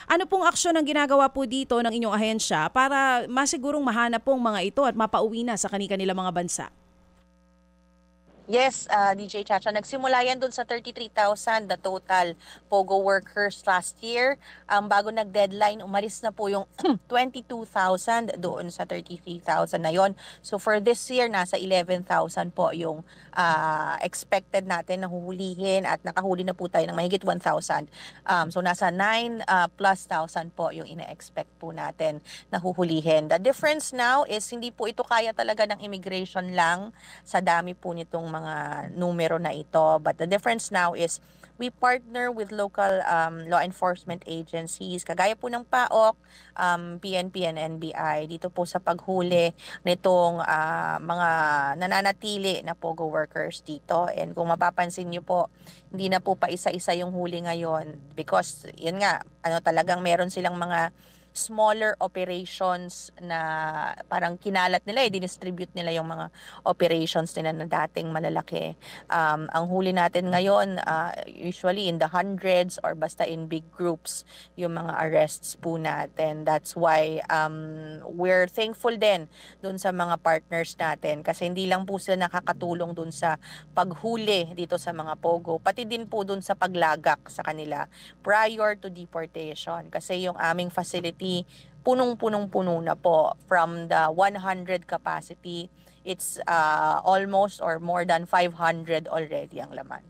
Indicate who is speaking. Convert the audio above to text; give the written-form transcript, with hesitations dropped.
Speaker 1: Ano pong aksyon ang ginagawa po dito ng inyong ahensya para masigurong mahanap pong mga ito at mapauwi na sa kani-kanilang mga bansa?
Speaker 2: Yes, DJ Chacha, nagsimula yan dun sa 33,000 the total POGO workers last year. Bago nag-deadline, umalis na po yung 22,000 doon sa 33,000 na yon. So for this year, nasa 11,000 po yung expected natin na huhulihin at nakahuli na po tayo ng mahigit 1,000. So nasa 9 plus thousand po yung ina-expect po natin na huhulihin. The difference now is hindi po ito kaya talaga ng immigration lang sa dami po nitong mga numero na ito. But the difference now is we partner with local law enforcement agencies, kagaya po ng PAOK, PNP and NBI, dito po sa paghuli nitong mga nananatili na POGO workers dito. And kung mapapansin niyo po, hindi na po pa isa-isa yung huli ngayon because yun nga, ano talagang meron silang mga smaller operations na parang kinalat nila, distribute nila yung mga operations nila na dating malalaki. Ang huli natin ngayon, usually in the hundreds or basta in big groups, yung mga arrests po natin. That's why we're thankful din dun sa mga partners natin kasi hindi lang po sila nakakatulong dun sa paghuli dito sa mga POGO, pati din po dun sa paglagak sa kanila prior to deportation kasi yung aming facility punong-punong-puno na po from the 100 capacity. It's almost or more than 500 already ang laman.